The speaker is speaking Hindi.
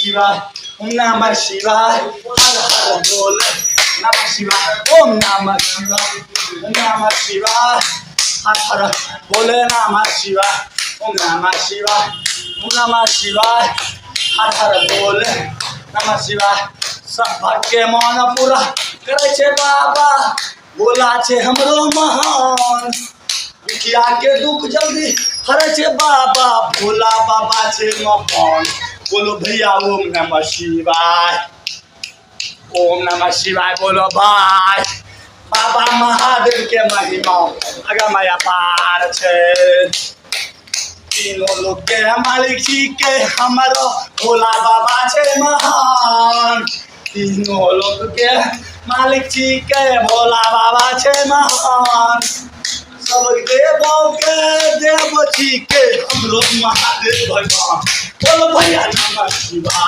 शिवाय ओम नमः शिवाय हर हर बोल नमः शिवाय ओम नमः शिवाय ओम नमः शिवाय हर हर बोले नमः शिवाय ओम नमः शिवाय ओम नमः शिवाय हर हर बोले नमः शिवाय सब भक्के मन पूरा करे छे बाबा बोला छे हमरो महान दुखिया के दुख जल्दी हरे छे बाबा भोला बाबा छे महान बोलो भैया ओम नमः शिवाय बोलो भाई बाबा महादेव के महिमा अगमय अपार छे तीनों लोग के मालिक जी के हमारो भोला बाबा छे महान तीनों लोग के मालिक जी के भोला बाबा छे महान सब देवों के देव जी के हम लोग महादेव भगवान बोलो भैया नमः शिवाय।